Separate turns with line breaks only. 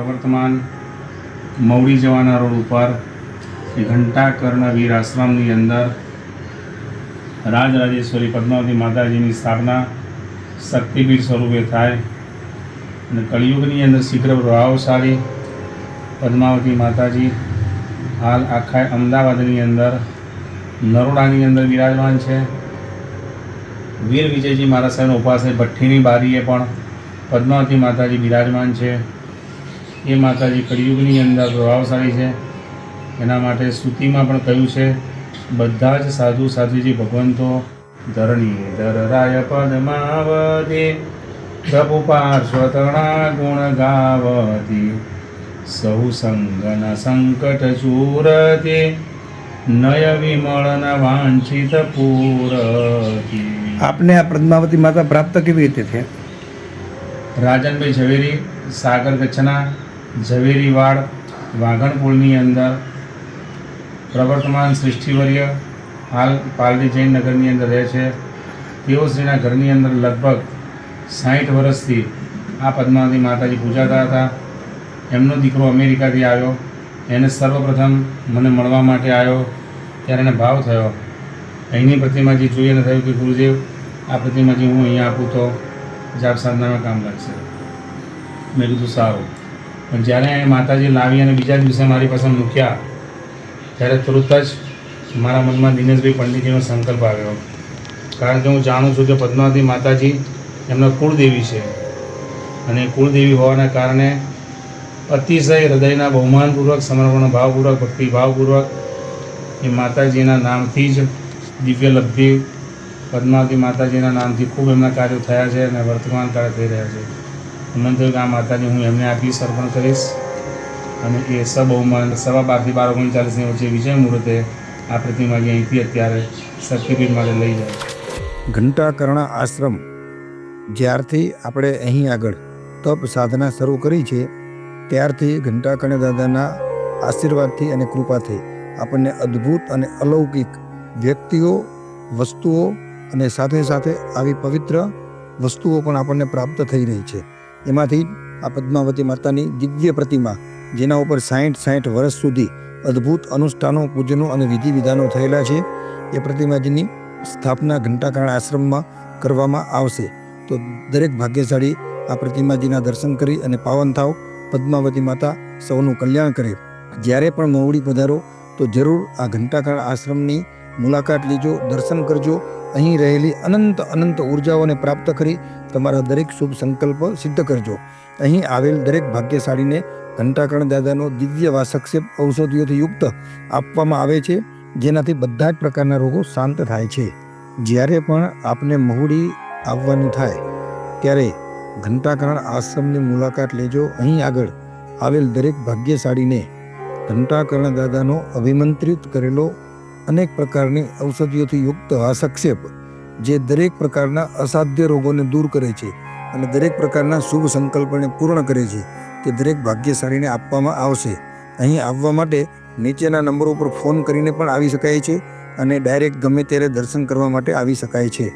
પ્રવર્તમાન મવડી જવાના રોડ ઉપર શ્રી ઘંટાકર્ણ વીર આશ્રમની અંદર રાજરાજેશ્વરી પદ્માવતી માતાજીની સ્થાપના શક્તિપીઠ સ્વરૂપે થાય અને કળિયુગની અંદર શીઘ્ર પ્રભાવશાળી પદ્માવતી માતાજી હાલ આખા અમદાવાદની અંદર નરોડાની અંદર વિરાજમાન છે. વીર વિજયજી મહારાજ સાહેબના ઉપાસે ભઠ્ઠીની બારીએ પણ પદ્માવતી માતાજી બિરાજમાન છે. એ માતાજી કળિયુગની અંદર પ્રભાવશાળી છે. એના માટે સ્તુતિમાં પણ કહ્યું છે, બધા જ સાધુ સાધ્વીજી ભગવંતો ધરણી ધરરાય પદ્માવતી પ્રભુ પાર્શ્વતણા ગુણ ગાવતી સહુ સંગન સંકટ ચૂરતી નય વિમળન વાંછિત પૂરતી.
આપને આ પદ્માવતી માતા પ્રાપ્ત કેવી રીતે છે?
રાજનભાઈ ઝવેરી સાગર કચ્છના ઝવેરીવાડ વાઘણપુલની અંદર પ્રવર્તમાન સૃષ્ટિવર્ય હાલ પાલડી જૈન નગરની અંદર રહે છે. તેઓ શ્રીના ઘરની અંદર લગભગ 60 વર્ષથી આ પદ્માવતી માતાજી પૂજાતા હતા. એમનો દીકરો અમેરિકાથી આવ્યો, એને સર્વપ્રથમ મને મળવા માટે આવ્યો ત્યારે એને ભાવ થયો. અહીંની પ્રતિમાજી જોઈને થયું કે ગુરુદેવ, આ પ્રતિમાજી હું અહીંયા આપું તો જાપ સાધનામાં કામ લાગશે. મેં કીધું સારું. પણ જ્યારે માતાજી લાવી અને બીજા દિવસે મારી પાસે મૂક્યા ત્યારે તુરંત જ મારા મનમાં દિનેશભાઈ પંડિતજીનો સંકલ્પ આવ્યો. કારણ કે હું જાણું છું કે પદ્માવતી માતાજી એમના કુળદેવી છે અને કુળદેવી હોવાના કારણે અતિશય હૃદયના બહુમાનપૂર્વક, સમર્પણ ભાવપૂર્વક, ભક્તિભાવપૂર્વક એ માતાજીના નામથી જ દિવ્ય લબ્ધિ પદ્માવતી માતાજીના નામથી ખૂબ એમના કાર્યો થયા છે અને વર્તમાન કાર્ય થઈ રહ્યા છે. મને થયું કે આ માતાજી હું એમને આપીશ, અર્પણ કરીશ અને એ સબહુમાન 12:30 થી 12:39 વચ્ચે વિજય મુહૂર્તે આ પ્રતિમાજી અહીંથી અત્યારે શક્તિપીઠ માટે લઈ જાય.
ઘંટાકર્ણ આશ્રમ જ્યારથી આપણે અહીં આગળ તપ સાધના શરૂ કરી છે ત્યારથી ઘંટાકર્ણ દાદાના આશીર્વાદથી અને કૃપાથી આપણને અદ્ભુત અને અલૌકિક વ્યક્તિઓ, વસ્તુઓ અને સાથે સાથે આવી પવિત્ર વસ્તુઓ પણ આપણને પ્રાપ્ત થઈ રહી છે. એમાંથી આ પદ્માવતી માતાની દિવ્ય પ્રતિમા, જેના ઉપર 60 વર્ષ સુધી અદ્ભુત અનુષ્ઠાનો, પૂજનો અને વિધિ વિધાનો થયેલા છે, એ પ્રતિમાજીની સ્થાપના ઘંટાકર્ણ આશ્રમમાં કરવામાં આવશે. તો દરેક ભાગ્યશાળી આ પ્રતિમાજીના દર્શન કરી અને પાવન થાવ. પદ્માવતી માતા સૌનું કલ્યાણ કરે. જ્યારે પણ મવડી પધારો તો જરૂર આ ઘંટાકર્ણ આશ્રમની મુલાકાત લેજો, દર્શન કરજો. અહીં રહેલી અનંત ઉર્જાઓને પ્રાપ્ત કરી તમારા દરેક શુભ સંકલ્પ સિદ્ધ કરજો. અહીં આવેલ દરેક ભાગ્યશાળીને ઘંટાકર્ણ દાદાનો દિવ્ય વાસક્ષેપ ઔષધિઓથી યુક્ત આપવામાં આવે છે, જેનાથી બધા જ પ્રકારના રોગો શાંત થાય છે. જ્યારે પણ આપને મહુડી આવવાનું થાય ત્યારે ઘંટાકર્ણ આશ્રમની મુલાકાત લેજો. અહીં આગળ આવેલ દરેક ભાગ્યશાળીને ઘંટાકર્ણ દાદાનો અભિમંત્રિત કરેલો અનેક પ્રકારની ઔષધિઓથી યુક્ત વાસક્ષેપ, જે દરેક પ્રકારના અસાધ્ય રોગોને દૂર કરે છે અને દરેક પ્રકારના શુભ સંકલ્પને પૂર્ણ કરે છે, તે દરેક ભાગ્યશાળીને આપવામાં આવશે. અહીં આવવા માટે નીચેના નંબરો પર ફોન કરીને પણ આવી શકાય છે અને ડાયરેક્ટ ગમે ત્યારે દર્શન કરવા માટે આવી શકાય છે.